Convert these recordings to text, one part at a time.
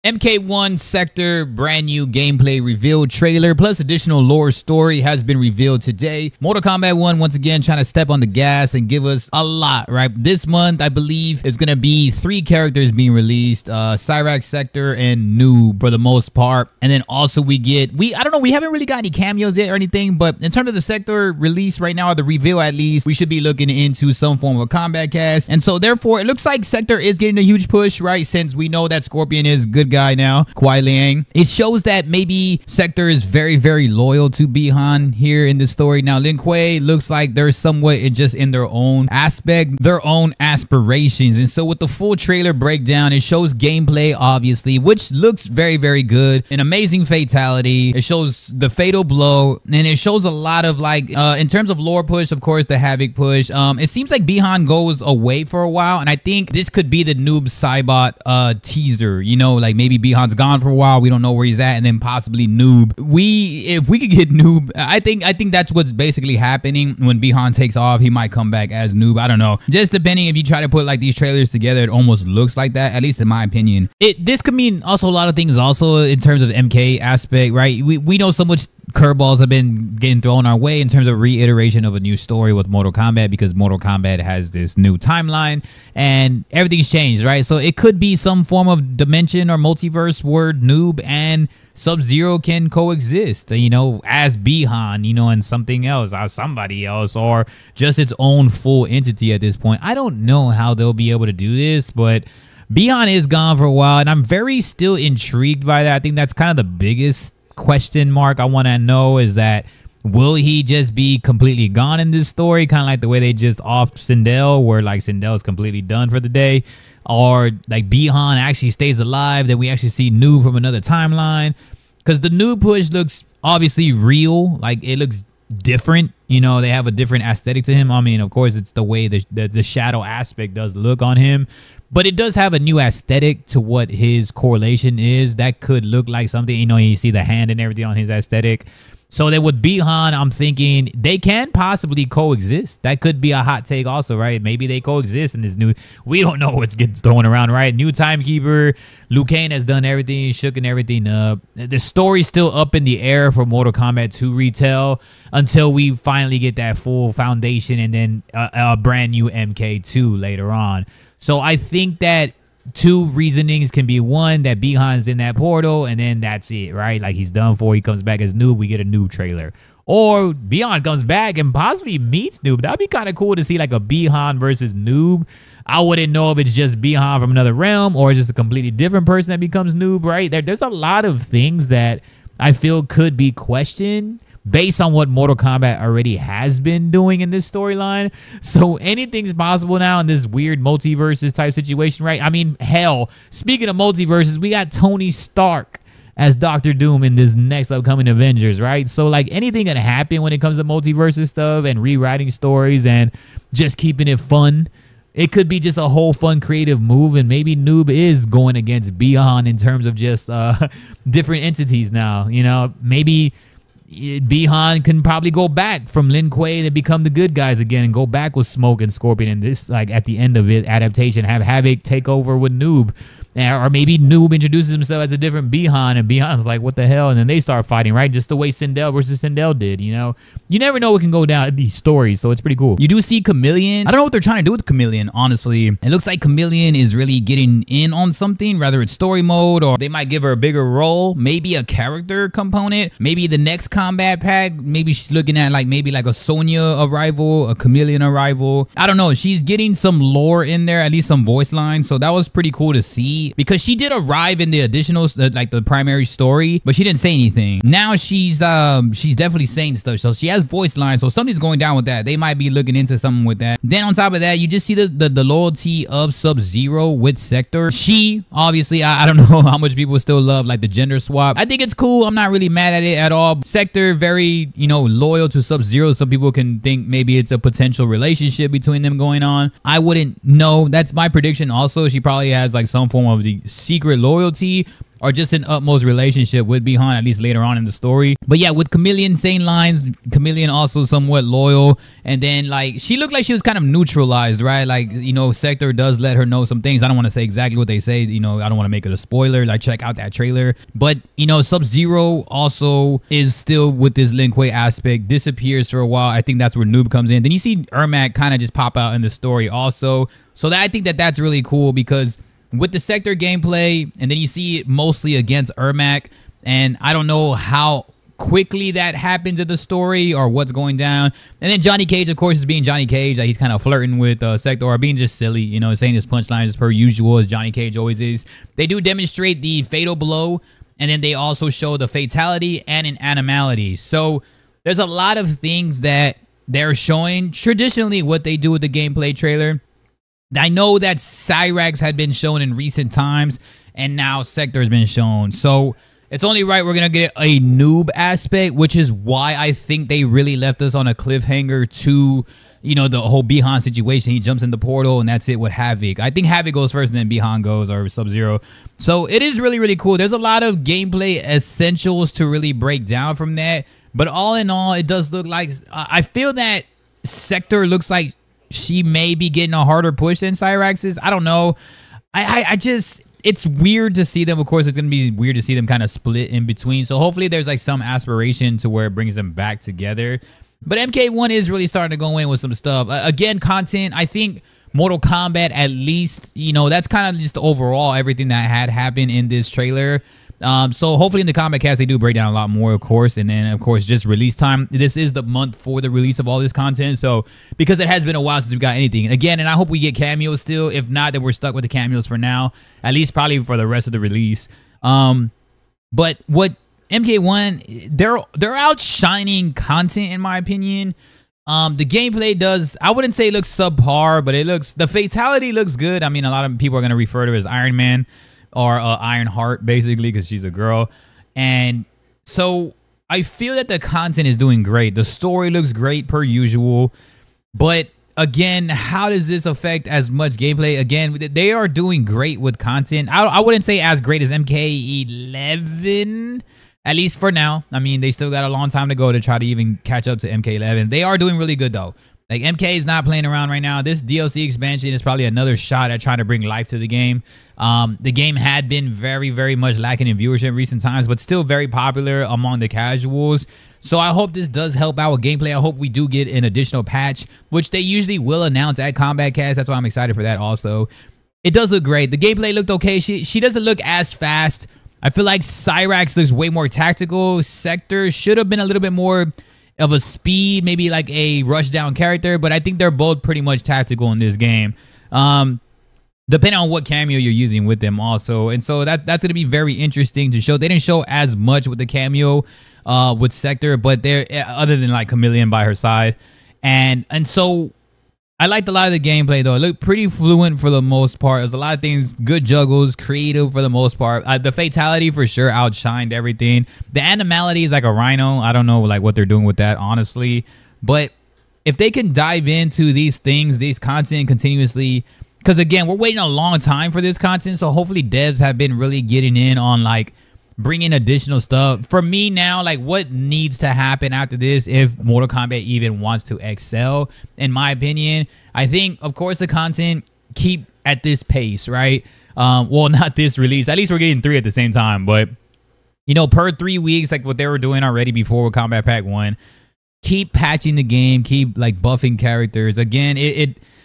MK1 Sektor brand new gameplay reveal trailer plus additional lore story has been revealed today. Mortal Kombat 1 once again trying to step on the gas and give us a lot, right? This month, I believe, is going to be 3 characters being released. Cyrax, Sektor, and NOOB for the most part. And then also we don't know, we haven't really got any cameos yet or anything, but in terms of the Sektor release right now, or the reveal at least, we should be looking into some form of a combat cast. And so therefore, it looks like Sektor is getting a huge push, right? Since we know that Scorpion is good guy now, Kuai Liang. It shows that maybe Sektor is very, very loyal to Bi-Han here in the story. Now, Lin Kuei looks like they're somewhat just in their own aspect, their own aspirations. And so with the full trailer breakdown, it shows gameplay, obviously, which looks very, very good. An amazing fatality. It shows the fatal blow, and it shows a lot of like, in terms of lore push, of course, the Havoc push. It seems like Bi-Han goes away for a while, and I think this could be the NOOB Saibot teaser, you know, like maybe Bi-Han's gone for a while, we don't know where he's at, and then possibly NOOB. If we could get NOOB, I think that's what's basically happening. When Bi-Han takes off, he might come back as NOOB. I don't know. Just depending, if you try to put like these trailers together, it almost looks like that, at least in my opinion. This could mean also a lot of things also in terms of MK aspect, right? We know so much curveballs have been getting thrown our way in terms of reiteration of a new story with Mortal Kombat, because Mortal Kombat has this new timeline and everything's changed, right? So it could be some form of dimension or multiverse where NOOB and Sub-Zero can coexist, you know, as Bi-Han, you know, and something else, as somebody else, or just its own full entity at this point. I don't know how they'll be able to do this, but Bi-Han is gone for a while, and I'm very still intrigued by that. I think that's kind of the biggest question mark I want to know, is that will he just be completely gone in this story, kind of like the way they just offed Sindel, where like Sindel is completely done for the day, or like Bi-Han actually stays alive, then we actually see NOOB from another timeline, because the NOOB push looks obviously real, like it looks different, you know, they have a different aesthetic to him. I mean, of course, it's the way the shadow aspect does look on him, but it does have a new aesthetic to what his correlation is. That could look like something, you know, you see the hand and everything on his aesthetic. So that with Bi-Han, I'm thinking they can possibly coexist. That could be a hot take also, right? Maybe they coexist in this new, we don't know what's getting thrown around, right? New Timekeeper, Liu Kang has done everything, shooken everything up. The story's still up in the air for Mortal Kombat 2 retail until we finally get that full foundation and then a brand new MK2 later on. So I think that 2 reasonings can be: one, that Bi-Han's in that portal, and then that's it, right? Like he's done for, he comes back as NOOB, we get a NOOB trailer. Or Bi-Han comes back and possibly meets NOOB. That'd be kind of cool to see like a Bi-Han versus NOOB. I wouldn't know if it's just Bi-Han from another realm or just a completely different person that becomes NOOB, right? There's a lot of things that I feel could be questioned based on what Mortal Kombat already has been doing in this storyline. So anything's possible now in this weird multiverses type situation, right? I mean, hell, speaking of multiverses, we got Tony Stark as Dr. Doom in this next upcoming Avengers, right? So like anything can happen when it comes to multiverses stuff and rewriting stories and just keeping it fun. It could be just a whole fun creative move, and maybe NOOB is going against Bi-Han in terms of just different entities now, you know? Maybe Bi-Han can probably go back from Lin Kuei to become the good guys again and go back with Smoke and Scorpion, and this, like at the end of it, adaptation, have Havoc take over with NOOB. Or maybe NOOB introduces himself as a different Bi-Han, and Bi-Han's like, what the hell? And then they start fighting, right? Just the way Sindel versus Sindel did, you know? You never know what can go down in these stories, so it's pretty cool. You do see Chameleon. I don't know what they're trying to do with Chameleon, honestly. It looks like Chameleon is really getting in on something, whether it's story mode, or they might give her a bigger role, maybe a character component, maybe the next combat pack, maybe she's looking at like maybe like a Sonya arrival, a Chameleon arrival. I don't know. She's getting some lore in there, at least some voice lines, so that was pretty cool to see, because she did arrive in the additionals, like the primary story, but she didn't say anything. Now she's definitely saying stuff, so she has voice lines, so something's going down with that. They might be looking into something with that. Then on top of that, you just see the loyalty of Sub-Zero with Sektor. She obviously, I don't know how much people still love like the gender swap. I think it's cool. I'm not really mad at it at all. Sektor very, you know, loyal to Sub-Zero. Some people can think maybe it's a potential relationship between them going on. I wouldn't know. That's my prediction also. She probably has like some form of the secret loyalty, are just in utmost relationship with Bihan, at least later on in the story. But yeah, with Chameleon saying lines, Chameleon also somewhat loyal. And then like she looked like she was kind of neutralized, right? Like, you know, Sektor does let her know some things. I don't want to say exactly what they say, you know, I don't want to make it a spoiler. Like, check out that trailer. But, you know, Sub-Zero also is still with this Lin Kuei aspect, disappears for a while. I think that's where NOOB comes in. Then you see Ermac kind of just pop out in the story also. So that, I think that that's really cool, because with the Sektor gameplay, and then you see it mostly against Ermac, and I don't know how quickly that happens in the story or what's going down. And then Johnny Cage, of course, is being Johnny Cage. Like, he's kind of flirting with Sektor, or being just silly, you know, saying his punchlines as per usual, as Johnny Cage always is. They do demonstrate the fatal blow, and then they also show the fatality and an animality. So there's a lot of things that they're showing. Traditionally, what they do with the gameplay trailer, I know that Cyrax had been shown in recent times, and now Sektor has been shown. So it's only right we're going to get a NOOB aspect, which is why I think they really left us on a cliffhanger to, you know, the whole Bihan situation. He jumps in the portal, and that's it with Havoc. I think Havoc goes first, and then Bihan goes, or Sub-Zero. So it is really, really cool. There's a lot of gameplay essentials to really break down from that. But all in all, it does look like... I feel that Sektor looks like she may be getting a harder push than Cyrax's. I don't know. I just... It's weird to see them. Of course, it's going to be weird to see them kind of split in between. So hopefully there's like some aspiration to where it brings them back together. But MK1 is really starting to go in with some stuff. Again, content, I think Mortal Kombat, at least, you know, that's kind of just overall everything that had happened in this trailer. So hopefully in the Combat Cast, they do break down a lot more, of course. And then, of course, just release time. This is the month for the release of all this content. So because it has been a while since we got anything. And again, and I hope we get cameos still. If not, then we're stuck with the cameos for now. At least probably for the rest of the release. But what MK1, they're outshining content, in my opinion. The gameplay does, I wouldn't say it looks subpar, but it looks, the fatality looks good. I mean, a lot of people are going to refer to her as Iron Man, or Iron Heart, basically, because she's a girl. And so I feel that the content is doing great. The story looks great per usual. But again, how does this affect as much gameplay? Again, they are doing great with content. I wouldn't say as great as MK11, at least for now. I mean, they still got a long time to go to try to even catch up to MK11. They are doing really good, though. Like, MK is not playing around right now. This DLC expansion is probably another shot at trying to bring life to the game. The game had been very, very much lacking in viewership in recent times, but still very popular among the casuals. So I hope this does help out with gameplay. I hope we do get an additional patch, which they usually will announce at Combat Cast. That's why I'm excited for that also. It does look great. The gameplay looked okay. She doesn't look as fast. I feel like Cyrax looks way more tactical. Sektor should have been a little bit more of a speed, maybe like a rush down character, but I think they're both pretty much tactical in this game. Depending on what cameo you're using with them also. And so that's going to be very interesting to show. They didn't show as much with the cameo with Sektor, but they're, other than like Chameleon by her side. And so I liked a lot of the gameplay, though. It looked pretty fluent for the most part. There's a lot of things, good juggles, creative for the most part. The fatality for sure outshined everything. The animality is like a rhino. I don't know like what they're doing with that, honestly. But if they can dive into these things, these content continuously, because again, we're waiting a long time for this content. So hopefully devs have been really getting in on like bringing additional stuff. For me now, like what needs to happen after this if Mortal Kombat even wants to excel, in my opinion, I think, of course, the content keep at this pace, right? Well, not this release. At least we're getting 3 at the same time. But, you know, per 3 weeks, like what they were doing already before with Combat Pack 1, keep patching the game, keep like buffing characters. Again,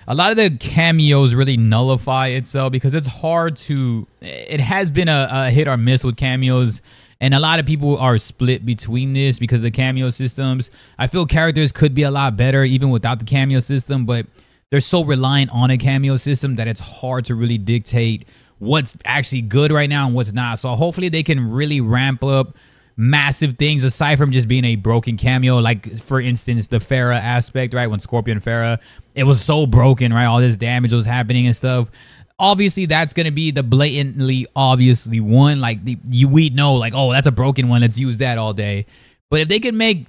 a lot of the cameos really nullify itself because it's hard to... It has been a hit or miss with cameos, and a lot of people are split between this because of the cameo systems. I feel characters could be a lot better even without the cameo system, but they're so reliant on a cameo system that it's hard to really dictate what's actually good right now and what's not. So hopefully they can really ramp up massive things aside from just being a broken cameo, like for instance the Farah aspect, right? When Scorpion Farah, it was so broken, right? All this damage was happening and stuff. Obviously that's gonna be the blatantly obviously one, like we know like, oh, that's a broken one, let's use that all day. But if they can make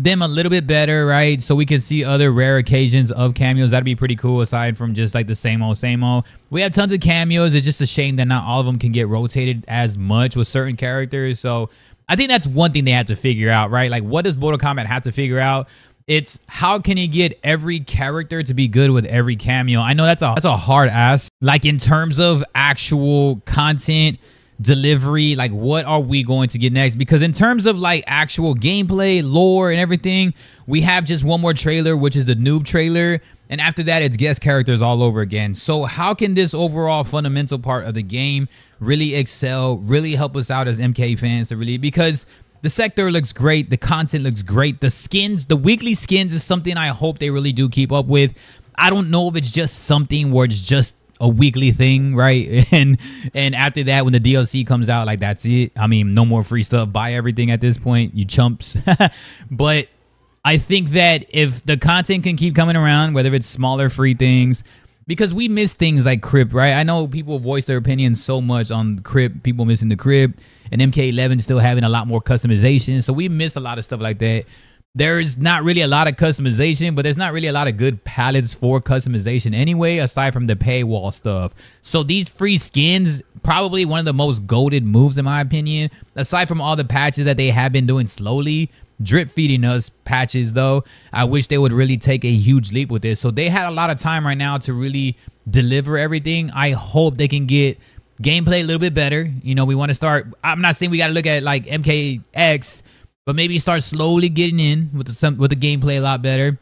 them a little bit better, right? So we can see other rare occasions of cameos. That'd be pretty cool, aside from just like the same old, same old. We have tons of cameos. It's just a shame that not all of them can get rotated as much with certain characters. So I think that's one thing they had to figure out, right? Like, what does Mortal Kombat have to figure out? It's how can you get every character to be good with every cameo? I know that's a hard ask. Like, in terms of actual content delivery, like, what are we going to get next? Because in terms of like actual gameplay, lore, and everything, we have just one more trailer, which is the NOOB trailer, and after that it's guest characters all over again. So how can this overall fundamental part of the game really excel, really help us out as MK fans to really, because the sector looks great, the content looks great, the skins, the weekly skins is something I hope they really do keep up with. I don't know if it's just something where it's just a weekly thing, right? And after that, when the DLC comes out, like, that's it. I mean, no more free stuff. Buy everything at this point, you chumps. But I think that if the content can keep coming around, whether it's smaller free things, because we miss things like Crypt, right? I know people voice their opinions so much on Crypt, people missing the Crypt, and MK11 still having a lot more customization. So we miss a lot of stuff like that. There's not really a lot of customization, but there's not really a lot of good palettes for customization anyway, aside from the paywall stuff. So these free skins, probably one of the most goated moves in my opinion, aside from all the patches that they have been doing slowly, drip feeding us patches though. I wish they would really take a huge leap with this. So they had a lot of time right now to really deliver everything. I hope they can get gameplay a little bit better. You know, we want to start, I'm not saying we got to look at like MKX, but maybe start slowly getting in with the gameplay a lot better.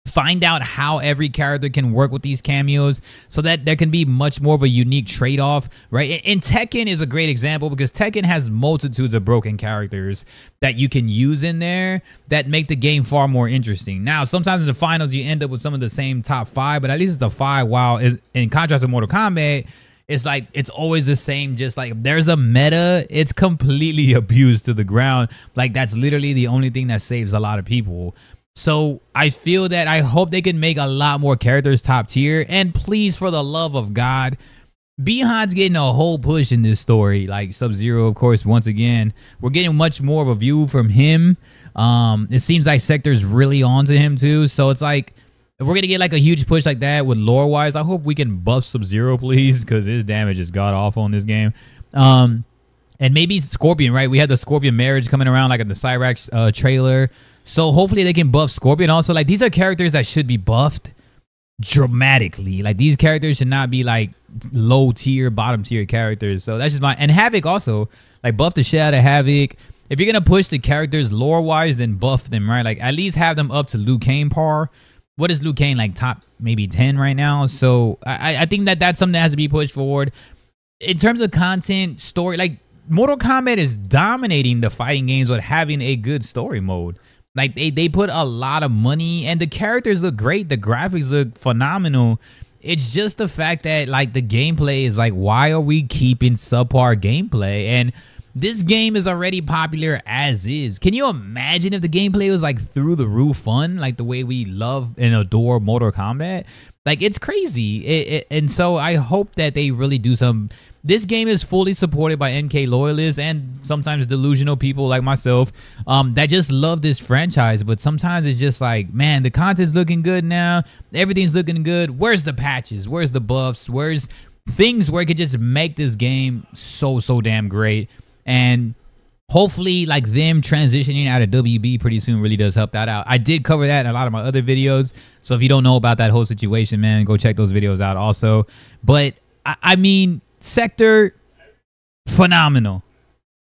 Find out how every character can work with these cameos so that there can be much more of a unique trade-off, right? And Tekken is a great example because Tekken has multitudes of broken characters that you can use in there that make the game far more interesting. Now, sometimes in the finals, you end up with some of the same top 5, but at least it's a 5, while in contrast to Mortal Kombat, it's like it's always the same. Just like if there's a meta, it's completely abused to the ground. Like that's literally the only thing that saves a lot of people. So I feel that I hope they can make a lot more characters top tier. And please, for the love of God, Bihan's getting a whole push in this story. Like Sub-Zero, of course, once again, we're getting much more of a view from him. It seems like Sektor's really onto him too. So it's like, if we're going to get like a huge push like that with lore-wise, I hope we can buff Sub-Zero, please, because his damage is god-awful in this game. And maybe Scorpion, right? We had the Scorpion marriage coming around like in the Cyrax trailer. So hopefully they can buff Scorpion also. Like these are characters that should be buffed dramatically. Like these characters should not be like low-tier, bottom-tier characters. So that's just my... And Havoc also. Like buff the shit out of Havoc. If you're going to push the characters lore-wise, then buff them, right? Like at least have them up to Liu Kang par. What is Liu Kang, like top maybe 10 right now? So I think that that's something that has to be pushed forward. In terms of content, story, like Mortal Kombat is dominating the fighting games with having a good story mode. Like they put a lot of money and the characters look great. The graphics look phenomenal. It's just the fact that like the gameplay is like, why are we keeping subpar gameplay? And this game is already popular as is. Can you imagine if the gameplay was like through the roof fun, like the way we love and adore Mortal Kombat? Like it's crazy. And so I hope that they really do some. This game is fully supported by MK loyalists and sometimes delusional people like myself that just love this franchise. But sometimes it's just like, man, the content's looking good now. Everything's looking good. Where's the patches? Where's the buffs? Where's things where it could just make this game so damn great? And hopefully like them transitioning out of WB pretty soon really does help that out. I did cover that in a lot of my other videos. So if you don't know about that whole situation, man, go check those videos out also. But I mean, Sektor, phenomenal.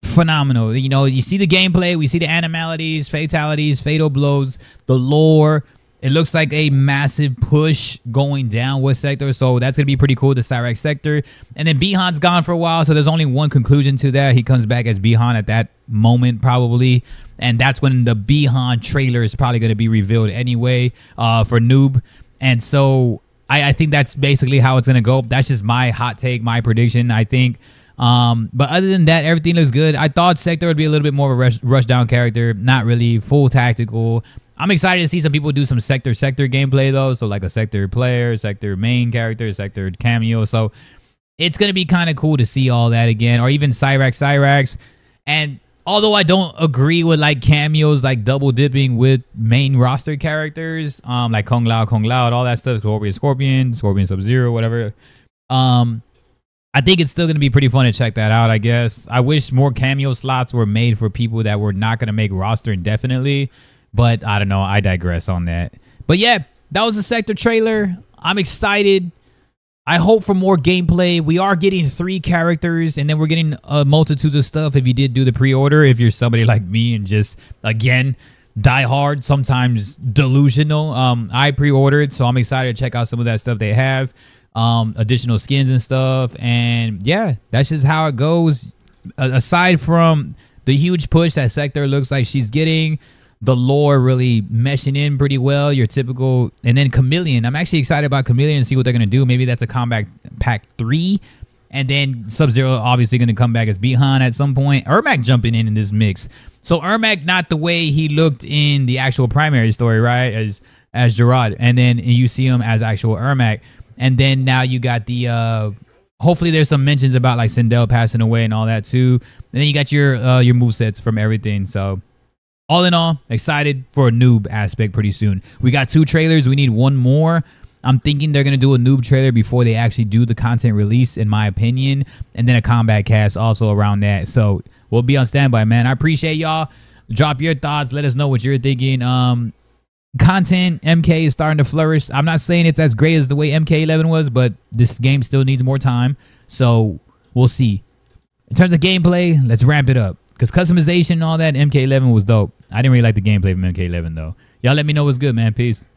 Phenomenal. You know, you see the gameplay, we see the animalities, fatalities, fatal blows, the lore. It looks like a massive push going down with Sektor, so that's going to be pretty cool, the Cyrax Sektor. And then Bihan's gone for a while, so there's only one conclusion to that. He comes back as Bihan at that moment, probably. And that's when the Bihan trailer is probably going to be revealed anyway for NOOB. And so I think that's basically how it's going to go. That's just my hot take, my prediction, I think. But other than that, everything looks good. I thought Sektor would be a little bit more of a rush down character, not really full tactical. I'm excited to see some people do some Sektor gameplay though. So like a Sektor player, Sektor main character, Sektor cameo. So it's going to be kind of cool to see all that again, or even Cyrax. And Although I don't agree with like cameos, like double dipping with main roster characters, like Kung Lao, and all that stuff, Scorpion, Sub-Zero, whatever. I think it's still going to be pretty fun to check that out, I guess. I wish more cameo slots were made for people that were not going to make roster indefinitely. But I don't know. I digress on that. But yeah, that was the Sektor trailer. I'm excited. I hope for more gameplay. We are getting 3 characters, and then we're getting multitudes of stuff if you did do the pre-order. If you're somebody like me and just, again, die hard, sometimes delusional. I pre-ordered, so I'm excited to check out some of that stuff they have. Additional skins and stuff. And yeah, that's just how it goes. Aside from the huge push that Sektor looks like she's getting, the lore really meshing in pretty well, your typical. And then Chameleon, I'm actually excited about Chameleon and see what they're going to do. Maybe that's a Combat Pack 3. And then Sub-Zero obviously going to come back as Bihan at some point. Ermac jumping in this mix. So Ermac, not the way he looked in the actual primary story, right? As Gerard. And then you see him as actual Ermac. And then now you got the hopefully there's some mentions about like Sindel passing away and all that too. And then you got your movesets from everything. So all in all, excited for a noob aspect pretty soon. We got 2 trailers. We need 1 more. I'm thinking they're going to do a noob trailer before they actually do the content release, in my opinion. And then a combat cast also around that. So we'll be on standby, man. I appreciate y'all. Drop your thoughts. Let us know what you're thinking. Content, MK is starting to flourish. I'm not saying it's as great as the way MK11 was, but this game still needs more time. So we'll see. In terms of gameplay, let's ramp it up. Because customization and all that, MK11 was dope. I didn't really like the gameplay from MK11, though. Y'all let me know what's good, man. Peace.